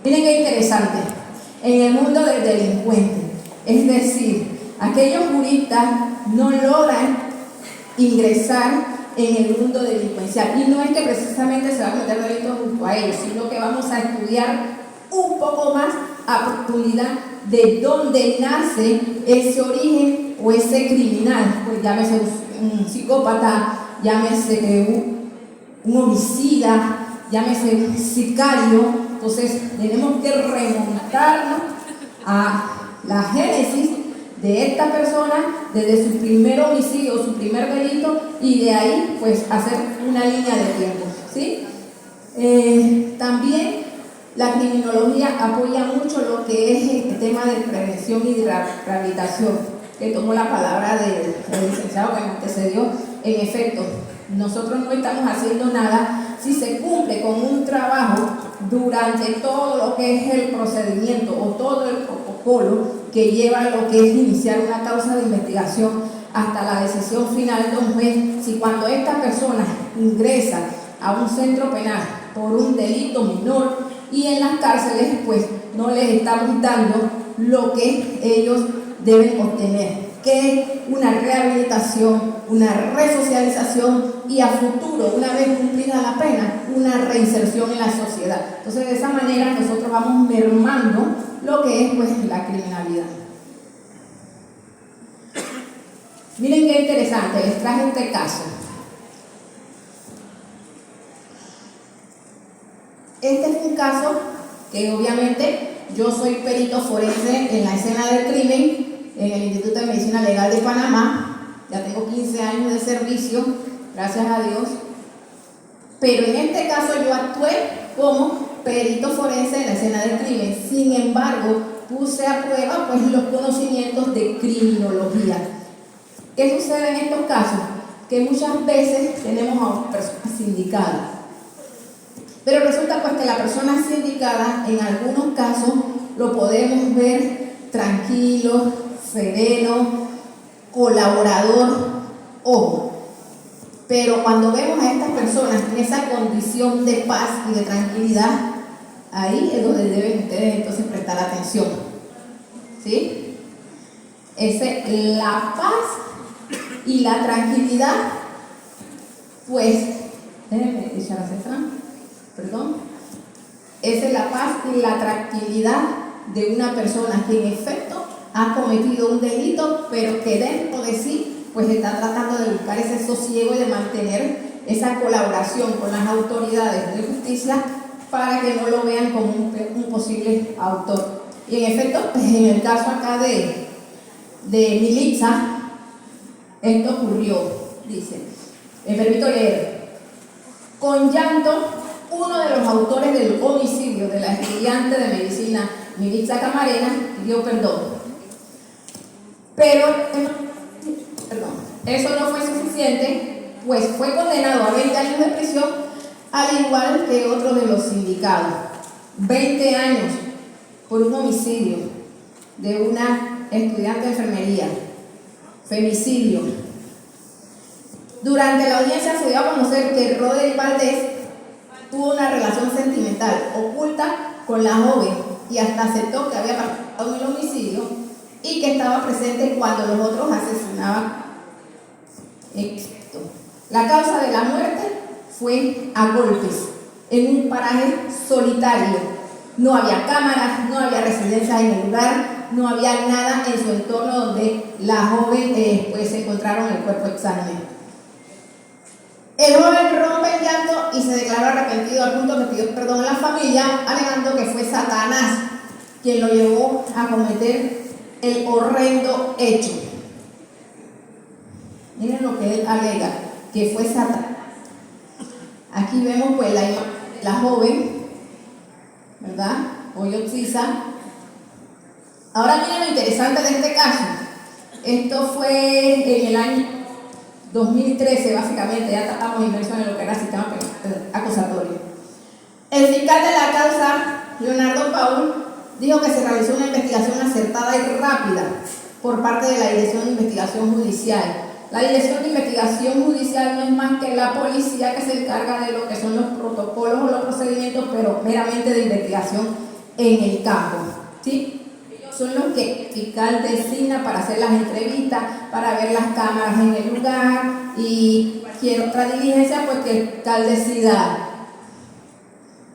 Miren qué interesante, en el mundo del delincuente, es decir, aquellos juristas no logran ingresar en el mundo delincuencial, y no es que precisamente se va a cometer delitos junto a ellos, sino que vamos a estudiar un poco más a profundidad de dónde nace ese origen o ese criminal, pues llámese un psicópata, llámese un homicida, llámese un sicario. Entonces tenemos que remontarnos a la génesis de esta persona desde su primer homicidio, su primer delito, y de ahí pues hacer una línea de tiempo, ¿sí? También la criminología apoya mucho lo que es el tema de prevención y de rehabilitación, que tomó la palabra del licenciado que me antecedió. En efecto, nosotros no estamos haciendo nada si se cumple con un trabajo durante todo lo que es el procedimiento o todo el protocolo que lleva lo que es iniciar una causa de investigación hasta la decisión final de un juez. Si cuando esta persona ingresa a un centro penal por un delito menor y en las cárceles pues no les estamos dando lo que ellos deben obtener, que es una rehabilitación, una resocialización y a futuro, una vez cumplida la pena, una reinserción en la sociedad. Entonces de esa manera nosotros vamos mermando lo que es pues la criminalidad. Miren qué interesante, les traje este caso. Este es un caso que obviamente yo soy perito forense en la escena del crimen en el Instituto de Medicina Legal de Panamá. Ya tengo 15 años de servicio, gracias a Dios. Pero en este caso yo actué como perito forense en la escena del crimen. Sin embargo, puse a prueba pues los conocimientos de criminología. ¿Qué sucede en estos casos? Que muchas veces tenemos a personas sindicadas. Pero resulta pues que la persona sindicada en algunos casos lo podemos ver tranquilo, sereno, colaborador, ojo. Pero cuando vemos a estas personas en esa condición de paz y de tranquilidad, ahí es donde deben ustedes entonces prestar atención. ¿Sí? La paz y la tranquilidad, pues, déjenme echar hacia atrás. Perdón, esa es la paz y la tranquilidad de una persona que en efecto ha cometido un delito, pero que dentro de sí pues está tratando de buscar ese sosiego y de mantener esa colaboración con las autoridades de justicia para que no lo vean como un posible autor. Y en efecto, en el caso acá de Militza, esto ocurrió, dice, me permito leer, con llanto. Uno de los autores del homicidio de la estudiante de medicina Militza Camarena pidió perdón. Pero eso no fue suficiente, pues fue condenado a 20 años de prisión, al igual que otro de los sindicados. 20 años por un homicidio de una estudiante de enfermería, femicidio. Durante la audiencia se dio a conocer que Roderick Valdés tuvo una relación sentimental oculta con la joven y hasta aceptó que había participado en el homicidio y que estaba presente cuando los otros asesinaban. La causa de la muerte fue a golpes en un paraje solitario. No había cámaras, no había residencias en el lugar, no había nada en su entorno donde la joven pues encontraron el cuerpo exánime. El joven rompe el llanto y se declaró arrepentido al punto que pidió perdón a la familia, alegando que fue Satanás quien lo llevó a cometer el horrendo hecho. Miren lo que él alega, que fue Satanás. Aquí vemos pues la imagen de la joven, ¿verdad? Oyotzisa. Ahora miren lo interesante de este caso. Esto fue en el año 2013, básicamente, ya estamos inmersos en lo que era el sistema acusatorio. El fiscal de la causa, Leonardo Paul, dijo que se realizó una investigación acertada y rápida por parte de la Dirección de Investigación Judicial. La Dirección de Investigación Judicial no es más que la policía que se encarga de lo que son los protocolos o los procedimientos, pero meramente de investigación en el campo, ¿sí? Ellos son los que el fiscal designa para hacer las entrevistas, para ver las cámaras en el lugar y cualquier otra diligencia pues que el fiscal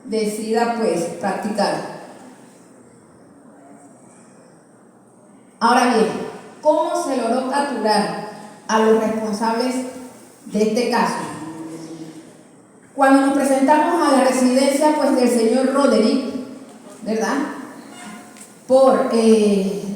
decida pues practicar. Ahora bien, ¿cómo se logró capturar a los responsables de este caso? Cuando nos presentamos a la residencia pues del señor Roderick, ¿verdad? Por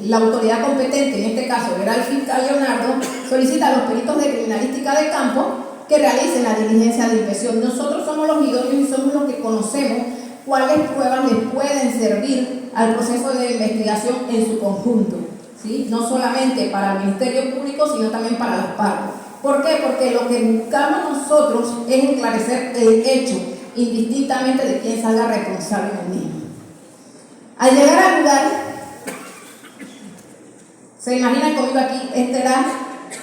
la autoridad competente, en este caso era el fiscal Leonardo, solicita a los peritos de criminalística de campo que realicen la diligencia de inspección. Nosotros somos los idóneos y somos los que conocemos cuáles pruebas les pueden servir al proceso de investigación en su conjunto, ¿sí? No solamente para el Ministerio Público, sino también para las partes. ¿Por qué? Porque lo que buscamos nosotros es esclarecer el hecho, indistintamente de quién salga responsable en el mismo. Al llegar al lugar, se imaginan conmigo aquí, este era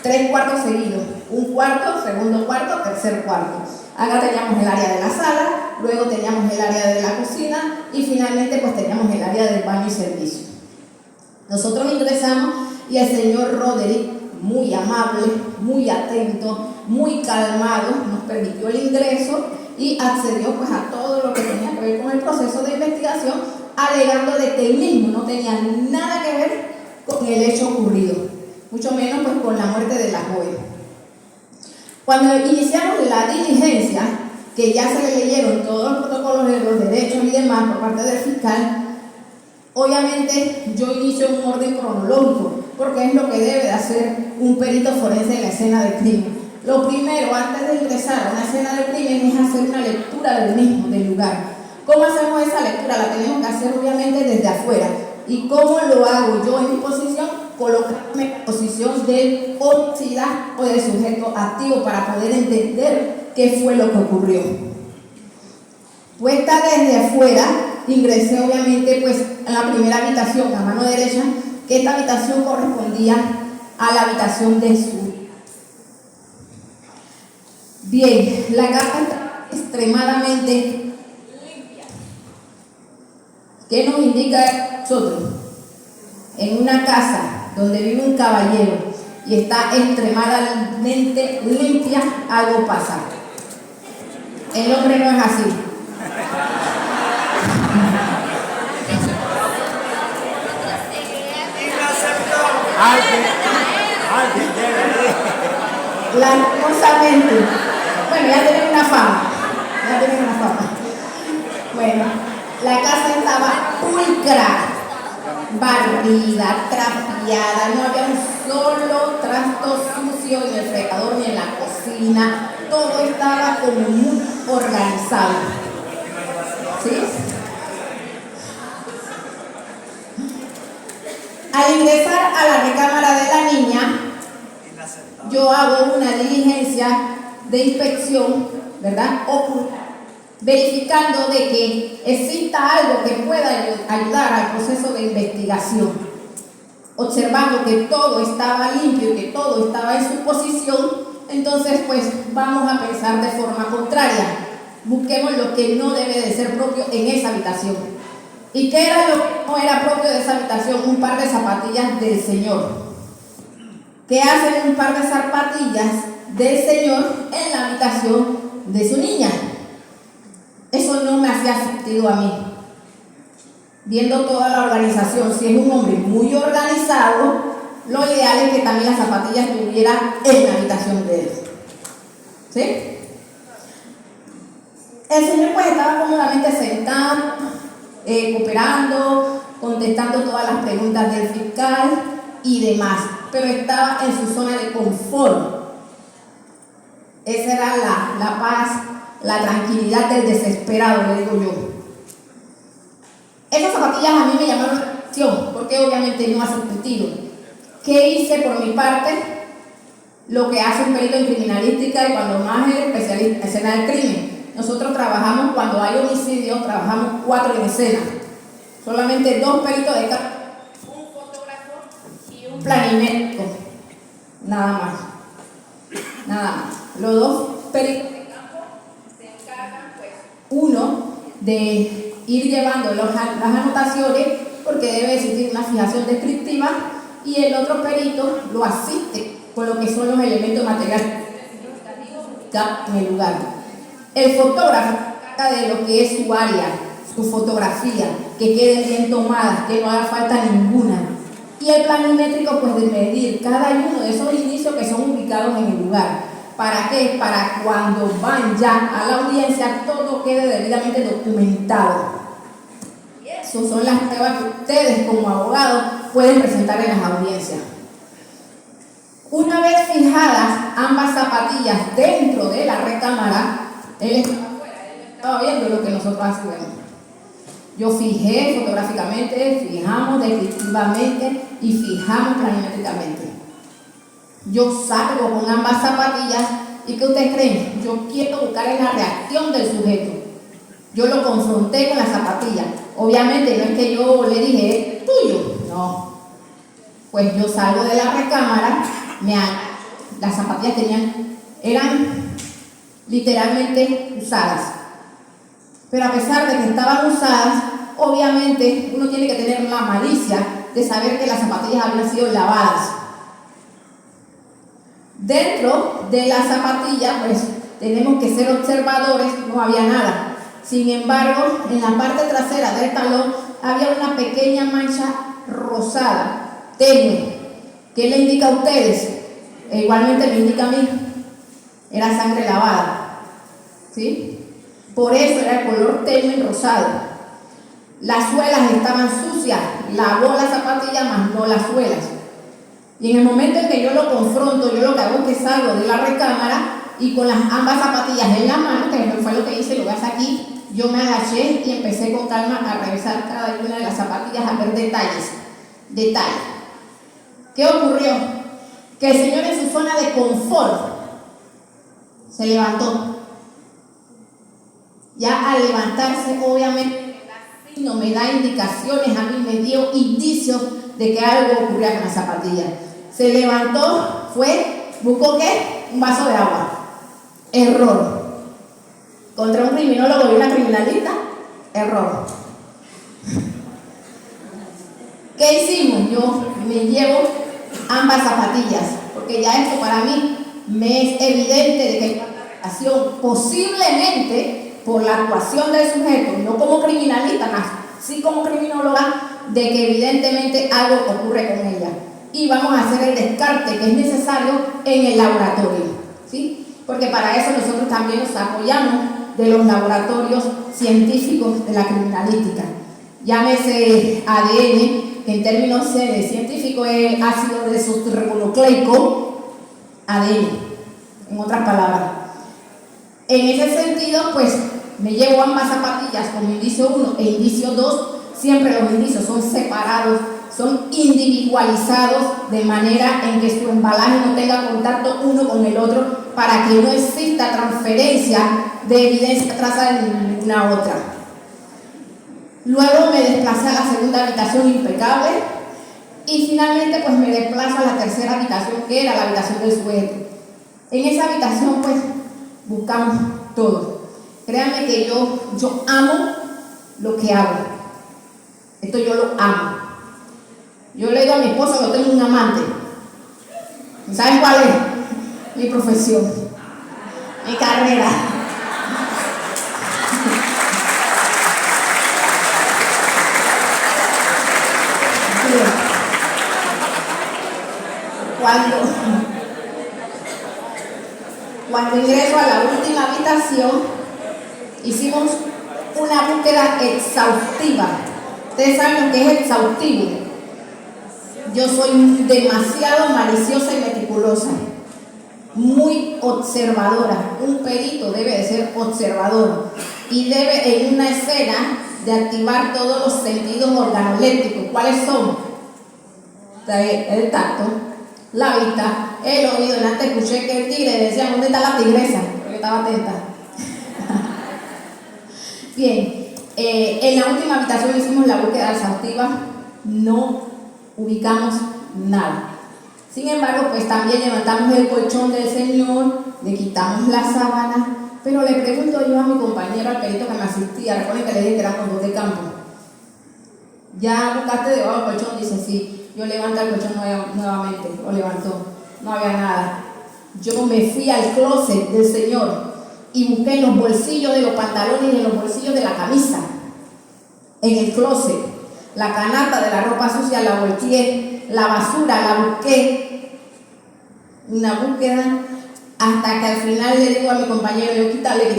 3 cuartos seguidos, un cuarto, segundo cuarto, tercer cuarto. Acá teníamos el área de la sala, luego teníamos el área de la cocina y finalmente pues teníamos el área del baño y servicio. Nosotros ingresamos y el señor Roderick, muy amable, muy atento, muy calmado, nos permitió el ingreso y accedió pues a todo lo que tenía que ver con el proceso de investigación, alegando de que él mismo no tenía nada que ver con el hecho ocurrido, mucho menos pues con la muerte de la joven. Cuando iniciamos la diligencia, que ya se le leyeron todos los protocolos de los derechos y demás por parte del fiscal, obviamente yo inicio un orden cronológico, porque es lo que debe de hacer un perito forense en la escena del crimen. Lo primero, antes de ingresar a una escena del crimen, es hacer una lectura del mismo, del lugar. ¿Cómo hacemos esa lectura? La tenemos que hacer obviamente desde afuera. ¿Y cómo lo hago yo en mi posición? Colocarme en la posición del homicida o del sujeto activo para poder entender qué fue lo que ocurrió. Puesta desde afuera, ingresé obviamente pues a la primera habitación, a mano derecha, que esta habitación correspondía a la habitación de su. Bien, la casa está extremadamente limpia. ¿Qué nos indica nosotros? En una casa donde vive un caballero y está extremadamente limpia, algo pasa. El hombre no es así. Lastimosamente, bueno, ya tienen una fama, Bueno, la casa estaba pulcra, barrida, trapeada, no había un solo trasto sucio en el fregador ni en la cocina, todo estaba como muy organizado, ¿sí? Al ingresar a la recámara de la niña, yo hago una diligencia de inspección, ¿verdad? Ocular, verificando de que exista algo que pueda ayudar al proceso de investigación, observando que todo estaba limpio y que todo estaba en su posición. Entonces pues vamos a pensar de forma contraria, busquemos lo que no debe de ser propio en esa habitación. ¿Y qué era lo que no era propio de esa habitación? Un par de zapatillas del señor. ¿Qué hacen un par de zapatillas del señor en la habitación de su niña? Eso no me hacía sentido a mí. Viendo toda la organización, si es un hombre muy organizado, lo ideal es que también las zapatillas estuvieran en la habitación de él. ¿Sí? El señor pues estaba cómodamente sentado, cooperando, contestando todas las preguntas del fiscal y demás, pero estaba en su zona de confort. Esa era la paz, la tranquilidad del desesperado, le digo yo. Esas zapatillas a mí me llamaron la atención, porque obviamente no hace sentido. ¿Qué hice por mi parte? Lo que hace un perito en criminalística y cuando más es especialista en escena del crimen. Nosotros trabajamos, cuando hay homicidio, trabajamos 4 en escena. Solamente 2 peritos de campo, un fotógrafo y un planimétrico. Nada más. Nada más. Los 2 peritos de campo se encargan, pues, uno de ir llevando las anotaciones porque debe existir una fijación descriptiva y el otro perito lo asiste con lo que son los elementos materiales en el lugar. El fotógrafo trata de lo que es su área, su fotografía, que queden bien tomadas, que no haga falta ninguna. Y el planimétrico, pues de medir cada uno de esos inicios que son ubicados en el lugar. ¿Para qué? Para cuando van ya a la audiencia todo quede debidamente documentado. Y eso son las pruebas que ustedes como abogados pueden presentar en las audiencias. Una vez fijadas ambas zapatillas dentro de la recámara, él estaba viendo lo que nosotros hacíamos. Yo fijé fotográficamente, fijamos descriptivamente y fijamos planimétricamente. Yo salgo con ambas zapatillas y ¿qué ustedes creen? Yo quiero buscar en la reacción del sujeto. Yo lo confronté con la zapatilla. Obviamente no es que yo le dije, es tuyo. No. Pues yo salgo de la recámara, las zapatillas eran literalmente usadas. Pero a pesar de que estaban usadas, obviamente uno tiene que tener la malicia de saber que las zapatillas habían sido lavadas. Dentro de la zapatilla, pues tenemos que ser observadores, no había nada. Sin embargo, en la parte trasera del talón había una pequeña mancha rosada, tenue. ¿Qué le indica a ustedes? E igualmente me indica a mí. Era sangre lavada. ¿Sí? Por eso era el color tenue rosado. Las suelas estaban sucias, lavó la zapatilla, más no las suelas. Y en el momento en que yo lo confronto, yo lo que hago es que salgo de la recámara y con ambas zapatillas en la mano, que fue lo que hice, lo ves aquí, yo me agaché y empecé con calma a revisar cada una de las zapatillas, a ver detalles. ¿Qué ocurrió? Que el señor en su zona de confort se levantó. Ya al levantarse, obviamente, no me da indicaciones, a mí me dio indicios de que algo ocurría con la zapatilla. Se levantó, buscó ¿qué? Un vaso de agua. Error. Contra un criminólogo y una criminalista, error. ¿Qué hicimos? Yo me llevo ambas zapatillas, porque ya esto para mí me es evidente de que hay una relación, posiblemente por la actuación del sujeto, no como criminalista, más sí como criminóloga, de que evidentemente algo ocurre con ella. Y vamos a hacer el descarte que es necesario en el laboratorio, ¿sí? Porque para eso nosotros también nos apoyamos de los laboratorios científicos de la criminalística. Llámese ADN, que en términos científicos es ácido desoxirribonucleico, ADN, en otras palabras. En ese sentido, pues, me llevo ambas zapatillas como indicio 1 e indicio 2. Siempre los indicios son separados, son individualizados de manera en que su embalaje no tenga contacto uno con el otro para que no exista transferencia de evidencia trazada en ninguna otra. Luego me desplacé a la segunda habitación impecable y finalmente pues me desplazo a la tercera habitación, que era la habitación del sujeto. En esa habitación pues buscamos todo. Créanme que yo amo lo que hago. Esto yo lo amo. Yo le digo a mi esposo que yo tengo un amante. ¿Saben cuál es? Mi profesión, mi carrera. Cuando ingreso a la última habitación, hicimos una búsqueda exhaustiva. Ustedes saben lo que es exhaustivo. Yo soy demasiado maliciosa y meticulosa, muy observadora. Un perito debe de ser observador y debe en una escena de activar todos los sentidos organolépticos. ¿Cuáles son? El tacto, la vista, el oído. Antes escuché que el tigre decía, ¿dónde está la tigresa? Porque estaba atenta. Bien, en la última habitación hicimos la búsqueda exhaustiva, no ubicamos nada. Sin embargo, pues también levantamos el colchón del señor, le quitamos la sábana, pero le pregunto yo a mi compañero, al perito que me asistía, recuerden que le dije que éramos dos de campo. ¿Ya buscaste debajo del colchón? Dice, sí. Yo levanté el colchón nuevamente, lo levantó. No había nada. Yo me fui al closet del Señor y busqué en los bolsillos de los pantalones y en los bolsillos de la camisa. En el closet. La canasta de la ropa sucia la volteé, la basura la busqué. Una búsqueda hasta que al final le digo a mi compañero, yo quítate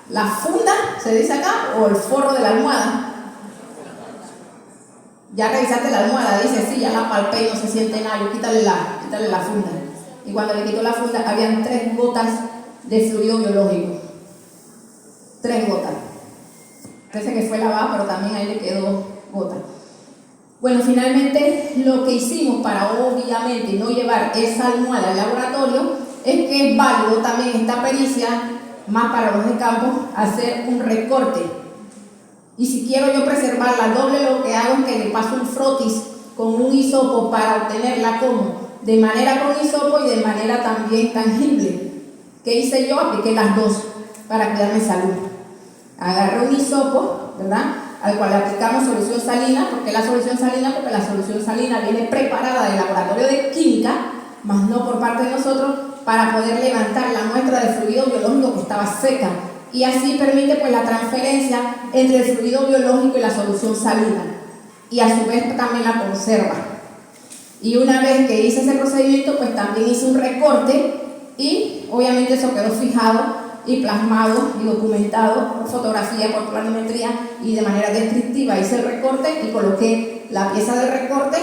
la funda, se dice acá, o el forro de la almohada. Ya revisaste la almohada, dice, sí, ya la palpé y no se siente nada, yo quítale la funda. Y cuando le quitó la funda, habían 3 gotas de fluido biológico. 3 gotas. Parece que fue lavada, pero también ahí le quedó gota. Bueno, finalmente lo que hicimos para obviamente no llevar esa almohada al laboratorio es que es válido también esta pericia, más para los de campo, hacer un recorte. Y si quiero yo preservarla doble, lo que hago es que le paso un frotis con un hisopo para obtenerla como de manera con hisopo y de manera también tangible. ¿Qué hice yo? Apliqué las dos para cuidarme salud. Agarré un hisopo, ¿verdad?, al cual le aplicamos solución salina. ¿Por qué la solución salina? Porque la solución salina viene preparada del laboratorio de química, más no por parte de nosotros, para poder levantar la muestra de fluido biológico que estaba seca. Y así permite pues la transferencia entre el fluido biológico y la solución salina. Y a su vez también la conserva. Y una vez que hice ese procedimiento, pues también hice un recorte y obviamente eso quedó fijado y plasmado y documentado por fotografía, por planimetría y de manera descriptiva. Hice el recorte y coloqué la pieza de recorte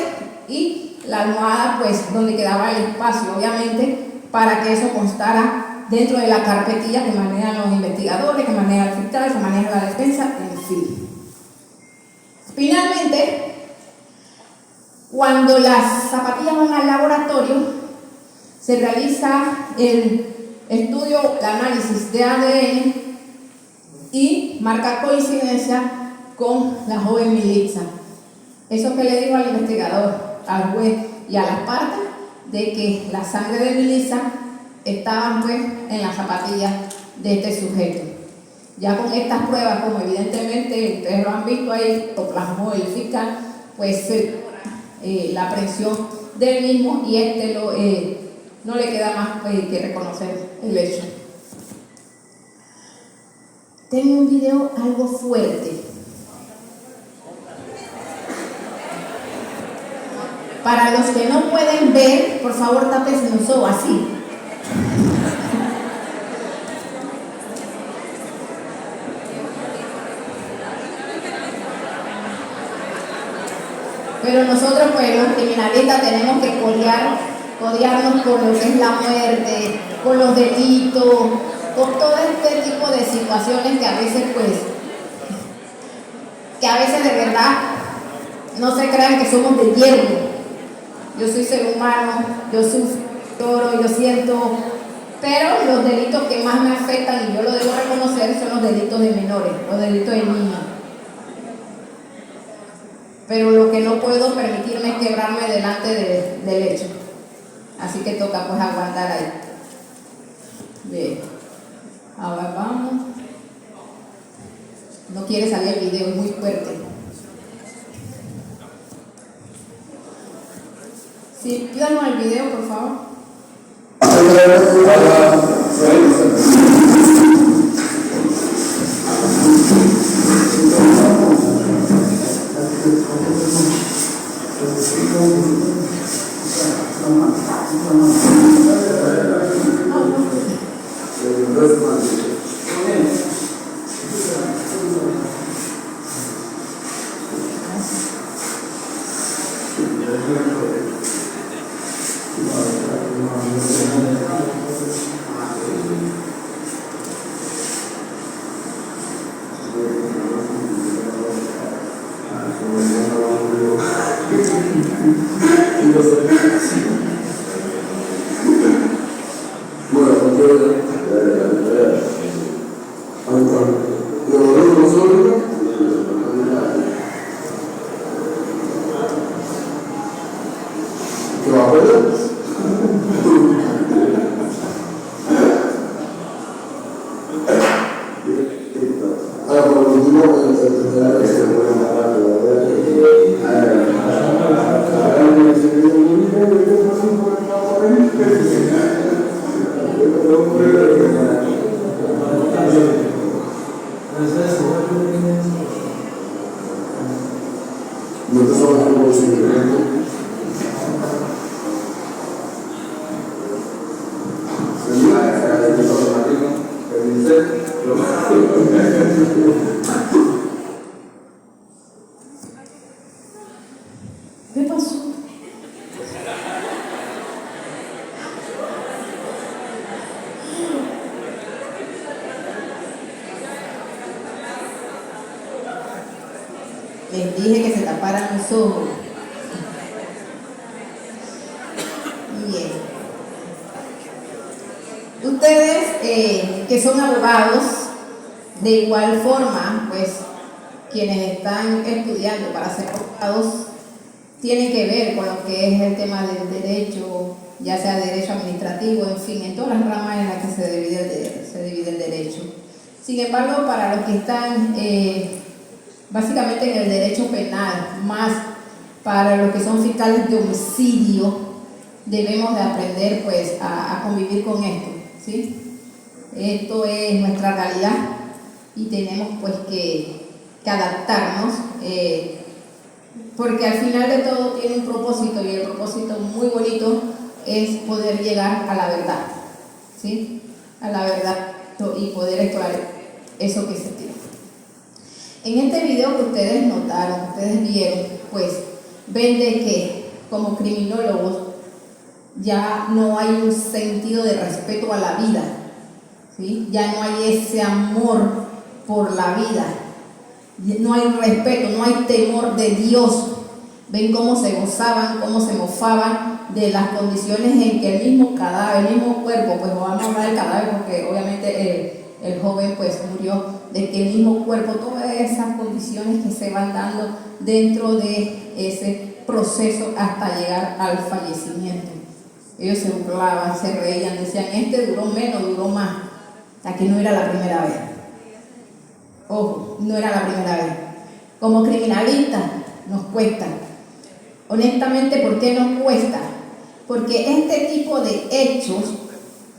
y la almohada pues donde quedaba el espacio, obviamente, para que eso constara dentro de la carpetilla que manejan los investigadores, que maneja el fiscal, que maneja la defensa, en fin. Finalmente, cuando las zapatillas van al laboratorio, se realiza el estudio, el análisis de ADN y marca coincidencia con la joven Militza. Eso que le digo al investigador, al juez y a las partes, de que la sangre de Militza estaban pues en las zapatillas de este sujeto. Ya con estas pruebas, como evidentemente ustedes lo han visto ahí, lo plasmó el fiscal, pues la aprehensión del mismo y no le queda más que reconocer el hecho. Tengo un video algo fuerte. Para los que no pueden ver, por favor tápense los ojos así. Pero nosotros, pues los criminalistas, tenemos que codearnos con lo que es la muerte, con los delitos, con todo este tipo de situaciones que a veces de verdad no se crean que somos de hierro. Yo soy ser humano, yo sufro, yo siento, pero los delitos que más me afectan, y yo lo debo reconocer, son los delitos de menores, los delitos de niños. Pero lo que no puedo permitirme es quebrarme delante del hecho. Así que toca pues aguantar ahí. Bien. Ahora vamos. No quiere salir el video, es muy fuerte. Sí, pídanos el video, por favor. Nosotros somos como simplemente. ¿Qué pasó? Les dije que se taparan los ojos. Bien. Ustedes que son abogados, de igual forma, pues quienes están estudiando para ser abogados, tienen que ver con lo que es el tema del derecho, ya sea derecho administrativo, en fin, en todas las ramas en las que se divide el derecho. Sin embargo, para los que están básicamente en el derecho penal, más para los que son fiscales de homicidio, debemos de aprender pues a convivir con esto, ¿sí? Esto es nuestra realidad y tenemos pues que adaptarnos, porque al final de todo tiene un propósito, y el propósito muy bonito es poder llegar a la verdad, ¿sí? A la verdad y poder explorar eso que se tiene. En este video que ustedes notaron, que ustedes vieron, pues ven de que como criminólogos ya no hay un sentido de respeto a la vida, ¿sí? Ya no hay ese amor por la vida, no hay respeto, no hay temor de Dios. Ven cómo se gozaban, cómo se mofaban de las condiciones en que el mismo cadáver, el mismo cuerpo, pues vamos a hablar del cadáver porque obviamente el joven pues murió, de que el mismo cuerpo, todas esas condiciones que se van dando dentro de ese proceso hasta llegar al fallecimiento. Ellos se burlaban, se reían, decían, este duró menos, duró más. Aquí no era la primera vez. Ojo, no era la primera vez. Como criminalistas nos cuesta. Honestamente, ¿por qué nos cuesta? Porque este tipo de hechos,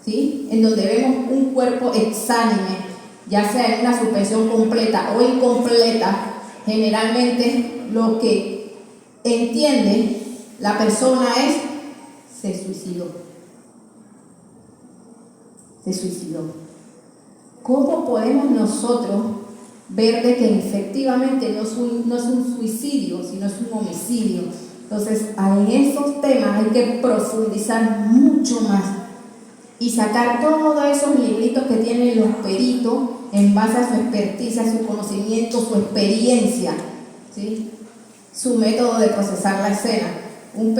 ¿sí?, en donde vemos un cuerpo exánime, ya sea en una suspensión completa o incompleta, generalmente lo que entiende la persona es: se suicidó. Se suicidó. ¿Cómo podemos nosotros ver de que efectivamente no es un suicidio, sino es un homicidio? Entonces, en esos temas hay que profundizar mucho más y sacar todos esos libritos que tienen los peritos en base a su experticia, su conocimiento, su experiencia, ¿sí?, su método de procesar la escena. Un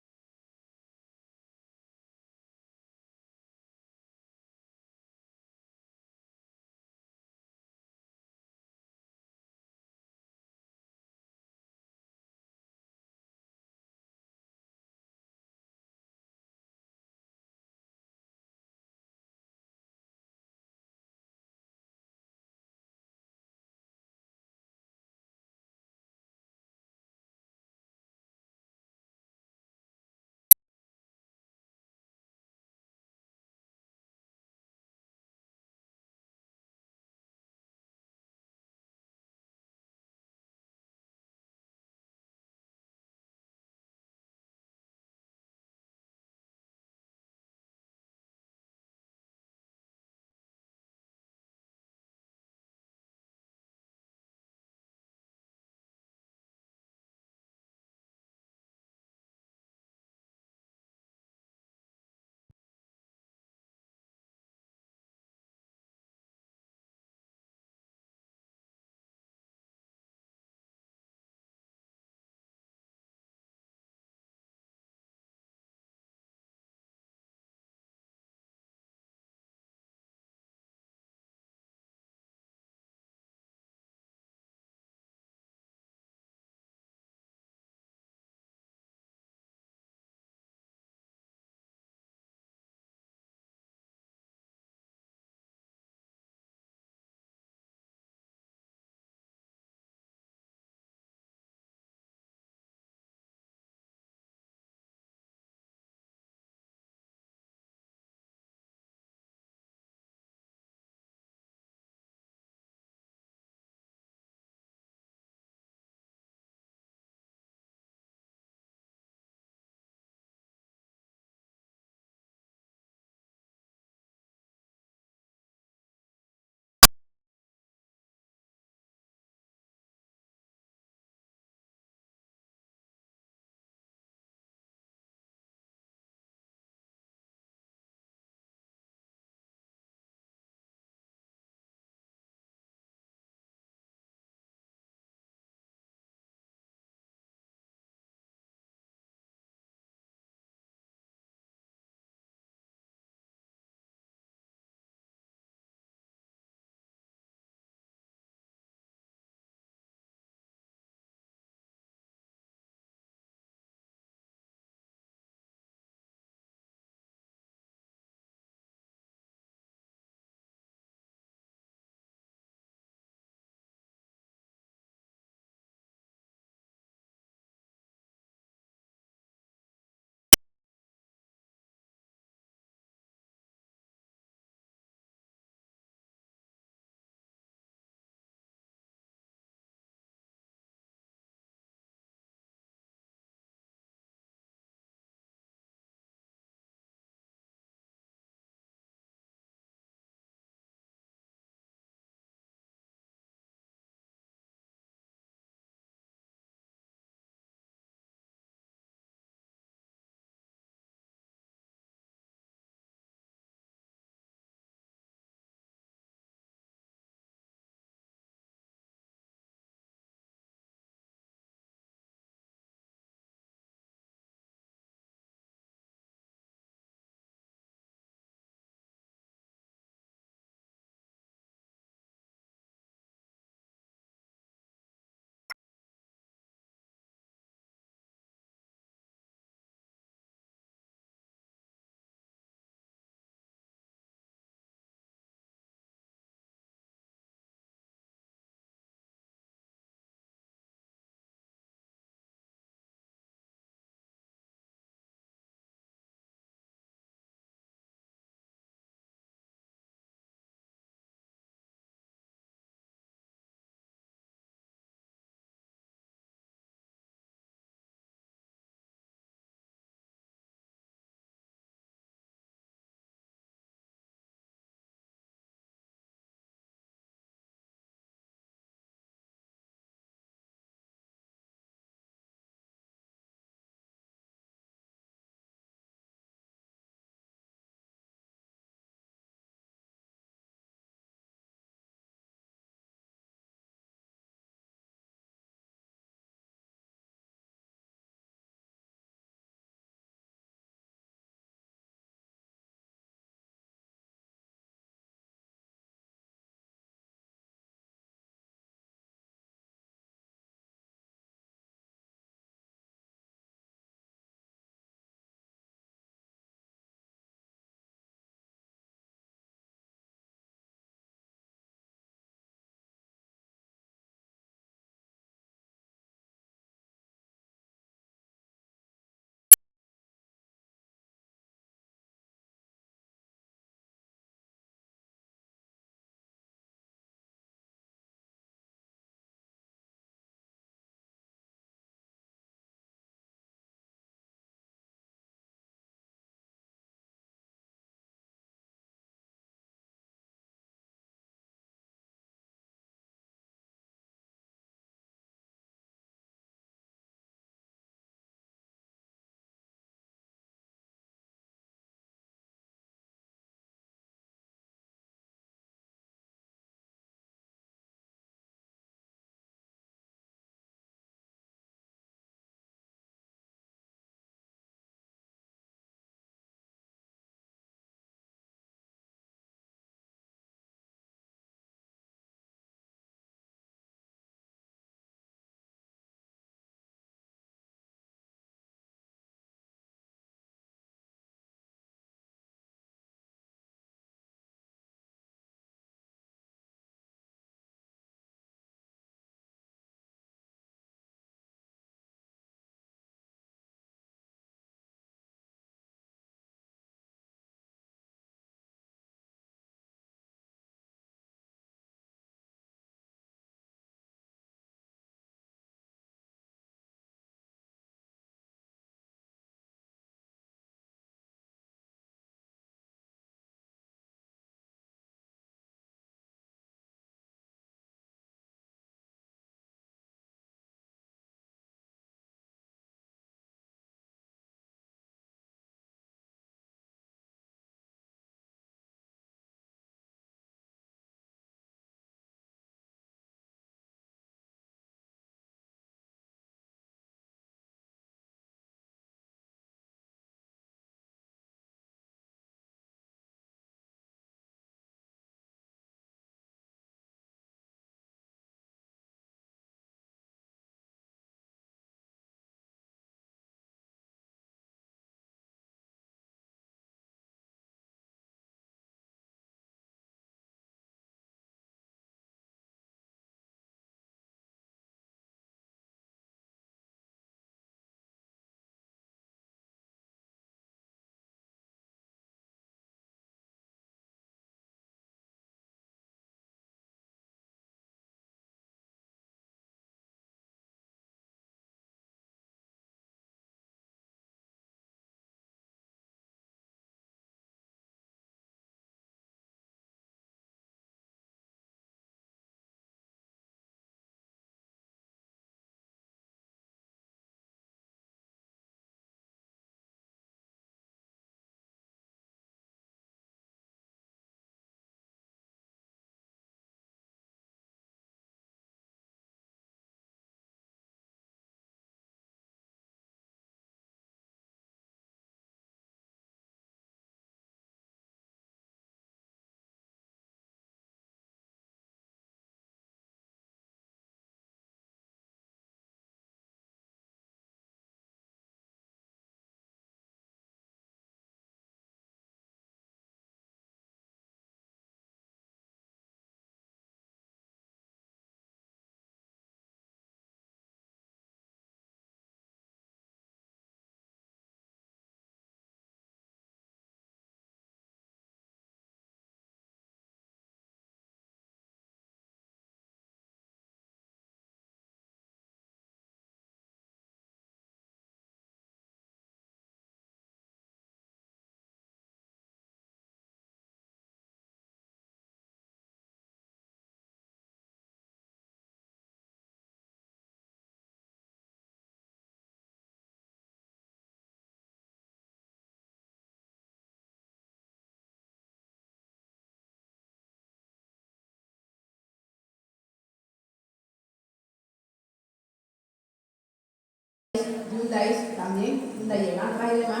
Hyundai también, Hyundai Elantra y demás,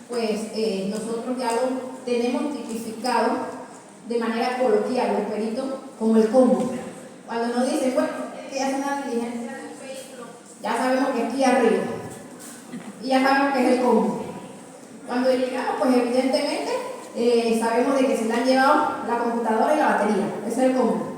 pues nosotros ya lo tenemos tipificado de manera coloquial, los peritos, como el combo. Cuando nos dicen, bueno, que hace una diligencia de un vehículo, ya sabemos que es aquí arriba y ya sabemos que es el combo. Cuando llegamos, pues evidentemente sabemos de que se le han llevado la computadora y la batería, ese es el combo.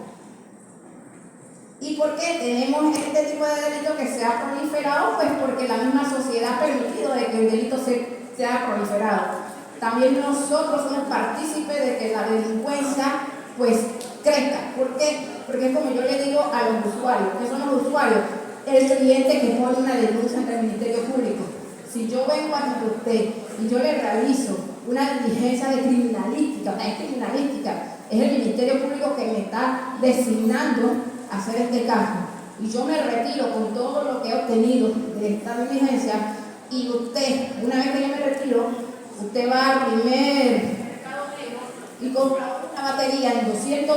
¿Y por qué tenemos este tipo de delito que se ha proliferado? Pues porque la misma sociedad ha permitido de que el delito sea proliferado. También nosotros somos partícipes de que la delincuencia pues crezca. ¿Por qué? Porque es como yo le digo a los usuarios, ¿qué son los usuarios? El cliente que pone una denuncia ante el Ministerio Público. Si yo vengo ante usted y yo le realizo una diligencia de criminalística, es el Ministerio Público que me está designando hacer este caso, y yo me retiro con todo lo que he obtenido de esta diligencia, y usted, una vez que yo me retiro, usted va al primer mercado negro y compra una batería en $200,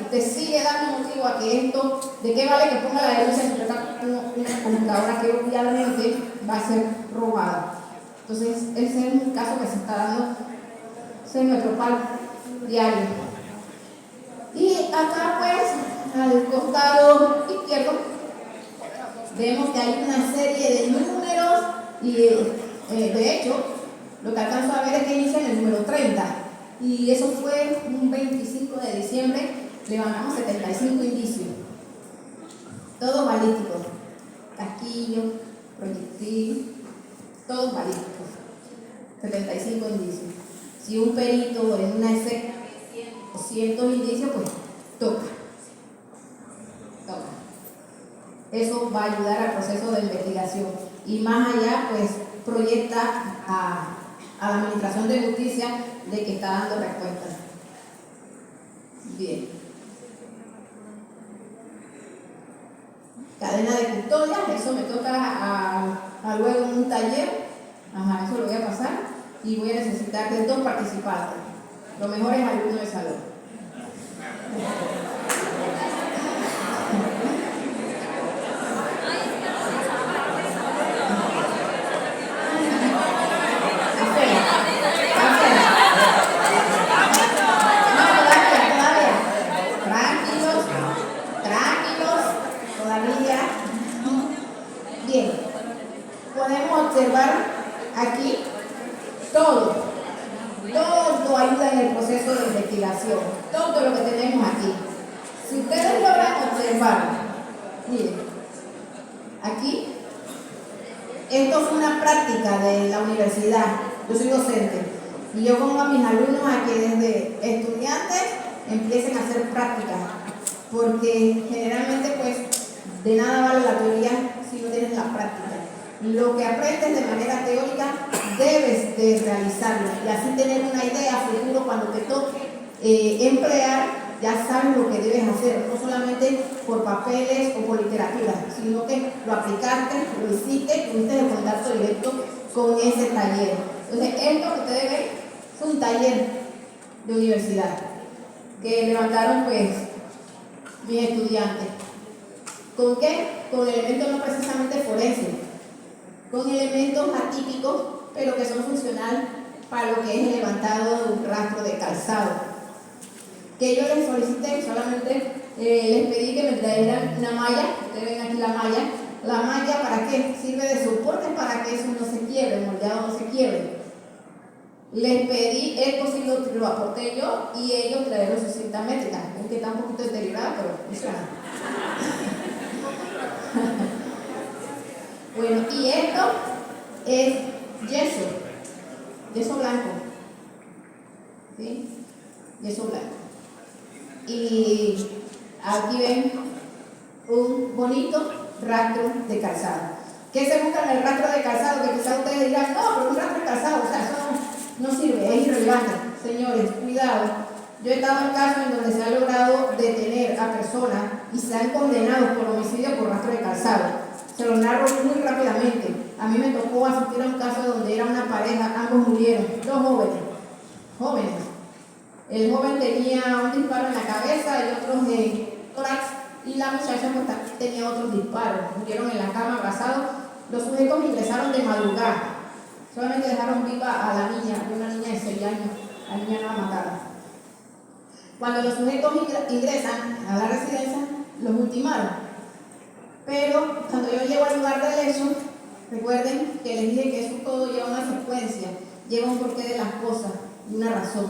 usted sigue dando motivo a que esto, ¿de qué vale que ponga la denuncia si usted está con una computadora que obviamente va a ser robada? Entonces, ese es un caso que se está dando en nuestro pan diario. Y acá pues, al costado izquierdo, vemos que hay una serie de números y de hecho, lo que alcanzo a ver es que inicia en el número 30 y eso fue un 25 de diciembre, levantamos 75 indicios, todos balísticos, casquillo, proyectil, todos balísticos, 75 indicios. Si un perito en una escena ve 200 indicios, pues toca. Eso va a ayudar al proceso de investigación y más allá pues proyecta a la Administración de Justicia de que está dando respuesta. Bien. Cadena de custodia, eso me toca a luego en un taller. Eso lo voy a pasar y voy a necesitar de 2 participantes. Lo mejor es alumno de salón. Bien, podemos observar aquí todo ayuda en el proceso de investigación, todo lo que tenemos aquí. Si ustedes logran observar, miren, aquí, esto es una práctica de la universidad, yo soy docente, y yo pongo a mis alumnos a que desde estudiantes empiecen a hacer prácticas, porque generalmente pues de nada vale la teoría si no tienes la práctica. Lo que aprendes de manera teórica debes de realizarlo y así tener una idea a futuro cuando te toque emplear, ya sabes lo que debes hacer, no solamente por papeles o por literatura, sino que lo aplicaste, lo hiciste, tuviste el contacto directo con ese taller. Entonces, esto que ustedes ven es un taller de universidad que levantaron pues mis estudiantes. ¿Con qué? Con elementos no precisamente forenses, con elementos atípicos, pero que son funcionales para lo que es el levantado de un rastro de calzado. Que yo les solicité, solamente les pedí que me trajeran una malla, ustedes ven aquí la malla, ¿para qué? Sirve de soporte para que eso no se quiebre, el moldeado no se quiebre. Les pedí, esto sí lo aporté yo y ellos trajeron su cinta métrica, es que está un poquito deteriorada, pero funciona. Bueno, y esto es yeso blanco, ¿sí? Yeso blanco. Y aquí ven un bonito rastro de calzado. ¿Qué se busca en el rastro de calzado? Que quizás ustedes dirán, no, pero un rastro de calzado, o sea, eso no sirve, es irrelevante. Señores, cuidado. Yo he estado en casos en donde se ha logrado detener a personas y se han condenado por homicidio por rastro de calzado. Se lo narro muy rápidamente. A mí me tocó asistir a un caso donde era una pareja, ambos murieron, 2 jóvenes. El joven tenía un disparo en la cabeza y otros en tórax, y la muchacha pues, tenía otros disparos. Murieron en la cama abrazados Los sujetos ingresaron de madrugada. Solamente dejaron viva a la niña, una niña de 6 años. La niña no la mataron. Cuando los sujetos ingresan a la residencia, los ultimaron. Pero cuando yo llego al lugar del hecho, recuerden que les dije que eso todo lleva una secuencia, lleva un porqué de las cosas y una razón.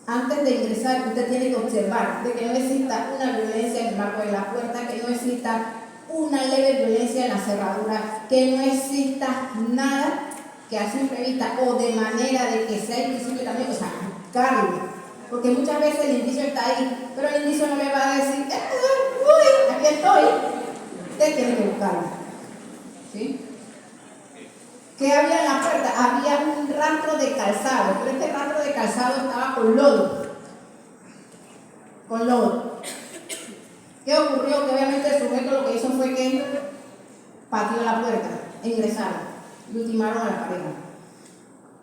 Antes de ingresar, usted tiene que observar de que no exista una violencia en el marco de la puerta, que no exista una leve violencia en la cerradura, que no exista nada que a simple vista o de manera de que sea invisible también, o sea, buscarlo. Porque muchas veces el indicio está ahí, pero el indicio no le va a decir, uy, aquí estoy. Usted tiene que buscarlo. ¿Sí? ¿Qué había en la puerta? Había un rastro de calzado, pero este rastro de calzado estaba con lodo. Con lodo. ¿Qué ocurrió? Que obviamente el sujeto lo que hizo fue que pateó la puerta e ingresaron y ultimaron a la pareja.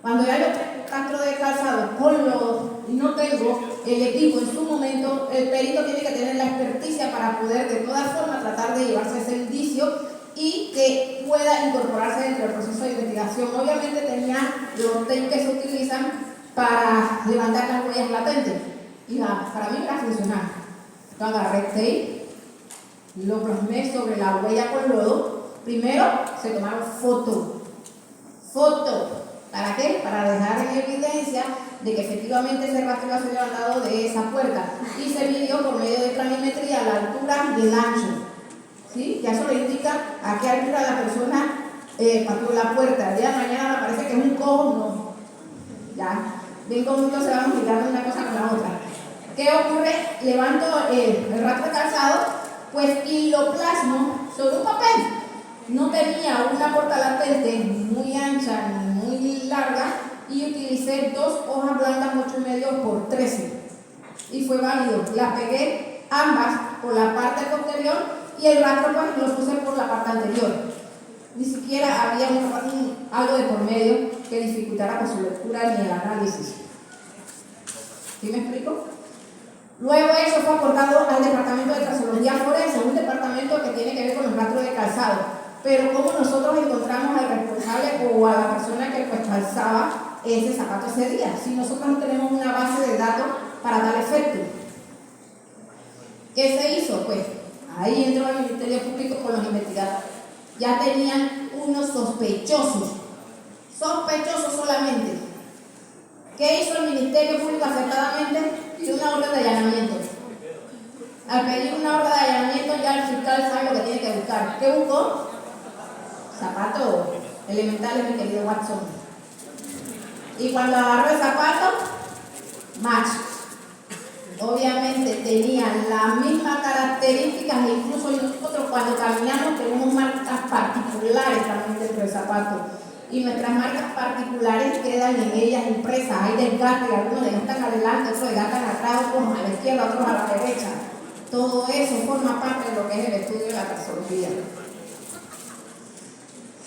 Cuando ya yo tengo un rastro de calzado con lodo y no tengo el equipo en su momento, el perito tiene que tener la experticia para poder de todas formas tratar de llevarse ese indicio y que pueda incorporarse dentro del proceso de investigación. Obviamente tenía los tapes que se utilizan para levantar las huellas latentes y para mí era funcional. Entonces agarré tape, lo plasmé sobre la huella con lodo. Primero se tomaron fotos. ¿Para qué? Para dejar en evidencia de que efectivamente ese rastro iba a ser levantado de esa puerta y se midió por medio de planimetría la altura y el ancho. ¿Sí? Ya eso le indica a qué altura la persona pateó la puerta. El día de mañana me parece que es un cojo, no. Ya, bien conjunto se van mirando una cosa con la otra. ¿Qué ocurre? Levanto el rastro de calzado, pues y lo plasmo sobre un papel. No tenía una puerta latente muy ancha ni muy larga y utilicé 2 hojas blancas 8,5 por 13 y fue válido. Las pegué ambas por la parte posterior y el rastro pues lo puse por la parte anterior. Ni siquiera había algo de por medio que dificultara con su lectura ni el análisis. ¿Sí me explico? Luego eso fue aportado al departamento de trasología forense, un departamento que tiene que ver con los rastros de calzado. Pero ¿cómo nosotros encontramos al responsable o a la persona que pues calzaba ese zapato ese día? Si nosotros no tenemos una base de datos para tal efecto. ¿Qué se hizo? Pues ahí entró el Ministerio Público con los investigadores. Ya tenían unos sospechosos solamente. ¿Qué hizo el Ministerio Público acertadamente? Hizo una orden de allanamiento. Al pedir una orden de allanamiento ya el fiscal sabe lo que tiene que buscar. ¿Qué buscó? Zapatos elementales, mi querido Watson. Y cuando agarró el zapato, match. Obviamente tenían las mismas características e incluso nosotros cuando caminamos tenemos marcas particulares también dentro del zapato. Y nuestras marcas particulares quedan en ellas impresas. Hay desgaste, algunos desgastan adelante, otros desgastan atrás, otros a la izquierda, otros a la derecha. Todo eso forma parte de lo que es el estudio de la taxonomía.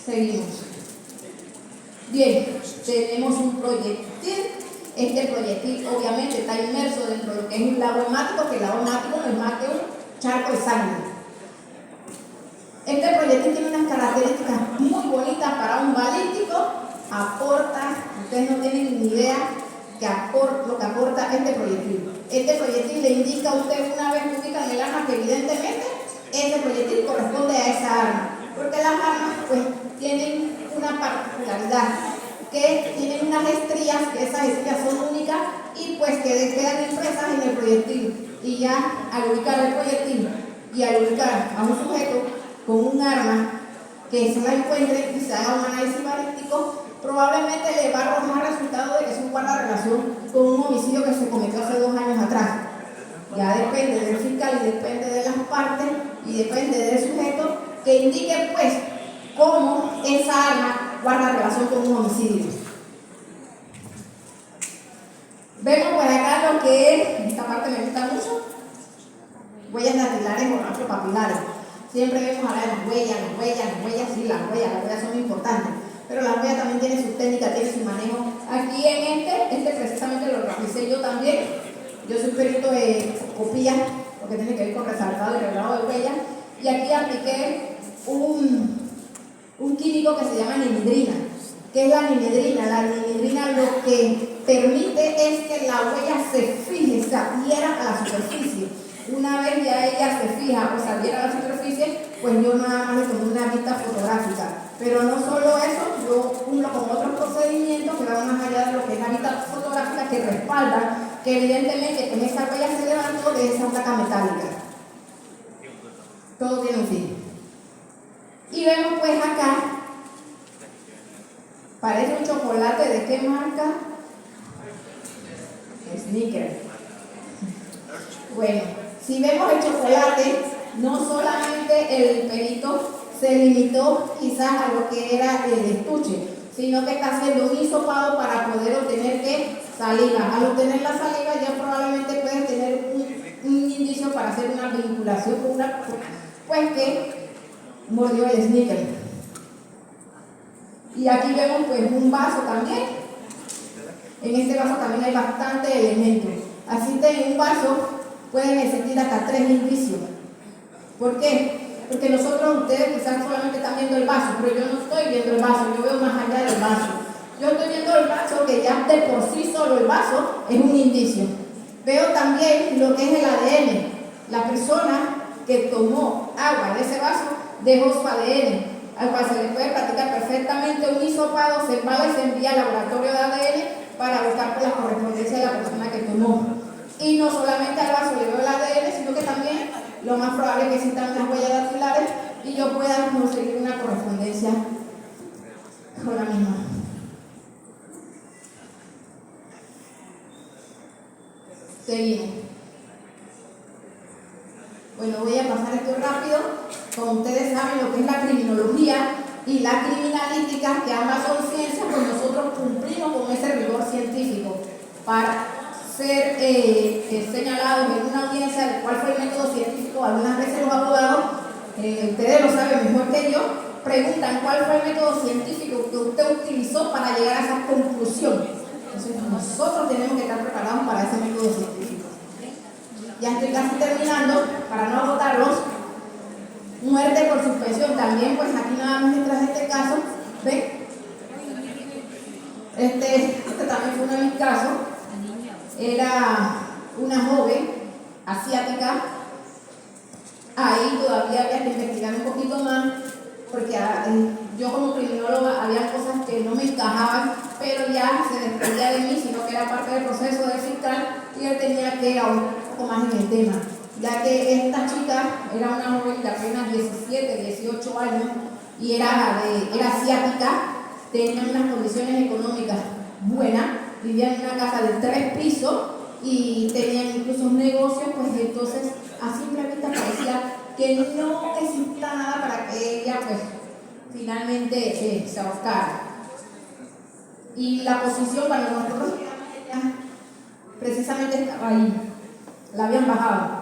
Seguimos. Bien, tenemos un proyectil. Este proyectil obviamente está inmerso dentro de lo que es un lago hemático, que el lago hemático no es más que un charco de sangre. Este proyectil tiene unas características muy bonitas para un balístico. Aporta, ustedes no tienen ni idea lo que aporta este proyectil. Este proyectil le indica a usted una vez que ubican el arma que evidentemente ese proyectil corresponde a esa arma. Porque las armas pues tienen una particularidad, que tienen unas estrías, que esas estrías son únicas y pues que quedan impresas en el proyectil. Y ya al ubicar el proyectil y al ubicar a un sujeto con un arma que se la encuentre y se haga un análisis balístico, probablemente le va a arrojar resultado de que eso guarda relación con un homicidio que se cometió hace 2 años atrás. Ya depende del fiscal y depende de las partes y depende del sujeto que indique pues cómo esa arma guarda relación con un homicidio. Vemos por acá lo que es, esta parte me gusta mucho, huellas dactilares o rastros papilares. Siempre vemos hablar de las huellas, sí, las huellas son importantes, pero la huella también tiene su técnica, tiene su manejo. Aquí en este precisamente lo realicé yo también. Yo soy perito de copia, lo que tiene que ver con resaltado y revelado de huellas, y aquí apliqué un un químico que se llama ninidrina. ¿Qué es la ninidrina? La ninidrina lo que permite es que la huella se fije, se adhiera a la superficie. Una vez ya ella se fija o se adhiera a la superficie, pues yo nada más le tomé una vista fotográfica. Pero no solo eso, yo cumplo con otros procedimientos que van más allá de lo que es la vista fotográfica, que respaldan que evidentemente con esa huella se levantó de esa placa metálica. Todo tiene un fin. Y vemos pues acá, parece un chocolate, ¿de qué marca? Snickers. Bueno, si vemos el chocolate, no solamente el perito se limitó quizás a lo que era el estuche, sino que está haciendo un hisopado para poder obtener ¿qué? Saliva. Al obtener la saliva ya probablemente puedes tener un indicio para hacer una vinculación con una persona, pues que mordió el sneaker. Y aquí vemos pues un vaso también. En este vaso también hay bastante elementos. Así que en un vaso pueden existir hasta 3 indicios. ¿Por qué? Porque ustedes quizás solamente están viendo el vaso, pero yo no estoy viendo el vaso, yo veo más allá del vaso. Yo estoy viendo el vaso, que ya de por sí solo el vaso es un indicio. Veo también lo que es el ADN. La persona que tomó agua de ese vaso dejó su ADN, al cual se le puede practicar perfectamente un hisopado, se embala y se envía al laboratorio de ADN para buscar por la correspondencia de la persona que tomó. Y no solamente al vaso le veo el ADN, sino que también lo más probable es que existan unas huellas dactilares y yo pueda conseguir una correspondencia con la misma. Seguimos. Bueno, voy a pasar esto rápido. Como ustedes saben lo que es la criminología y la criminalística, que ambas son ciencias, pues nosotros cumplimos con ese rigor científico para ser señalados en una audiencia de cuál fue el método científico. Algunas veces los abogados, ustedes lo saben mejor que yo, preguntan cuál fue el método científico que usted utilizó para llegar a esa conclusión. Entonces nosotros tenemos que estar preparados para ese método científico. Ya estoy casi terminando, para no agotarlos. Muerte por suspensión, también pues aquí nada más detrás de este caso, ¿ven? Este también fue uno de mis casos. Era una joven asiática. Ahí todavía había que investigar un poquito más, porque yo como criminóloga había cosas que no me encajaban, pero ya se desprendía de mí, sino que era parte del proceso del fiscal y él tenía que ahondar un poco más en el tema, ya que esta chica era una joven de apenas 17, 18 años y era asiática, tenía unas condiciones económicas buenas, vivía en una casa de 3 pisos y tenían incluso negocios, pues entonces a simple vista parecía que no existía nada para que ella pues finalmente se ahorcara. Y la posición cuando nosotros precisamente estaba ahí, la habían bajado,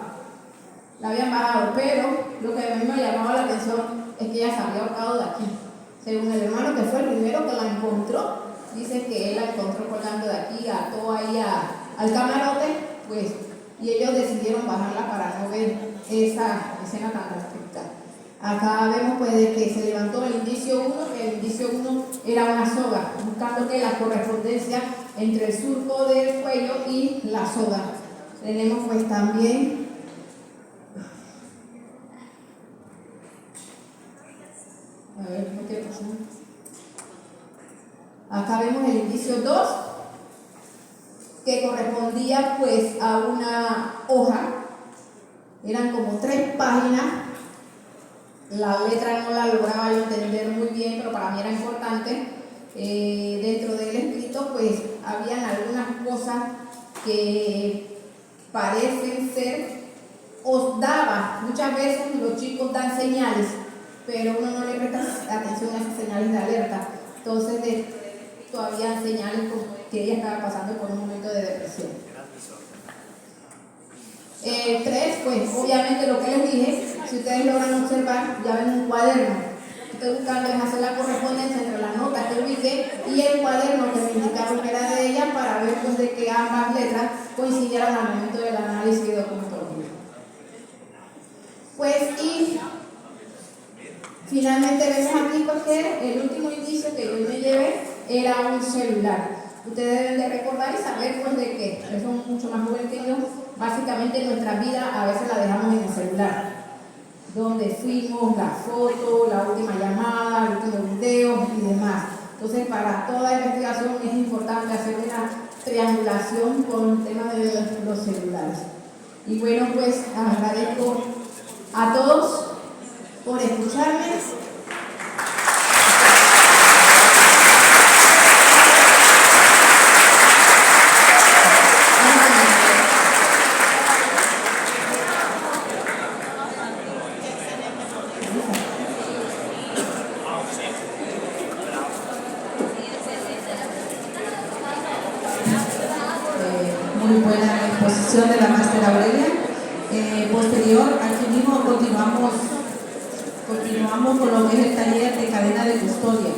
pero lo que a mí me llamaba la atención es que ella se había ahorcado de aquí. Según el hermano, que fue el primero que la encontró, dice que él la encontró colgando de aquí, ató ahí al camarote, pues, y ellos decidieron bajarla para no ver esa escena tan drástica. Acá vemos pues de que se levantó el indicio 1, que el indicio 1 era una soga, buscando que la correspondencia entre el surco del cuello y la soga. Tenemos pues también a ver, ¿qué pasó? Acá vemos el indicio 2, que correspondía pues a una hoja, eran como 3 páginas. La letra no la lograba yo entender muy bien, pero para mí era importante. Dentro del escrito pues habían algunas cosas que parecen ser, os daba, muchas veces los chicos dan señales, pero uno no le presta atención a esas señales de alerta. Entonces todavía señales que ella estaba pasando por un momento de depresión. 3, pues obviamente lo que les dije, si ustedes logran observar, ya ven un cuaderno. Estoy buscando es hacer la correspondencia entre las notas que ubiqué y el cuaderno que me indicaron que era de ella, para ver pues de que ambas letras coincidieran al momento del análisis de documentología. Pues y Finalmente vemos aquí porque el último indicio que yo me llevé era un celular. Ustedes deben de recordar y saber pues de que son mucho más jóvenes que yo. Básicamente nuestra vida a veces la dejamos en el celular, donde fuimos, la foto, la última llamada, el último video y demás. Entonces, para toda investigación es importante hacer una triangulación con el tema de los celulares. Y bueno, pues agradezco a todos por escucharme. Muy buena exposición de la máster Aurelia. Posterior, aquí mismo continuamos con lo que es el taller de cadena de custodia.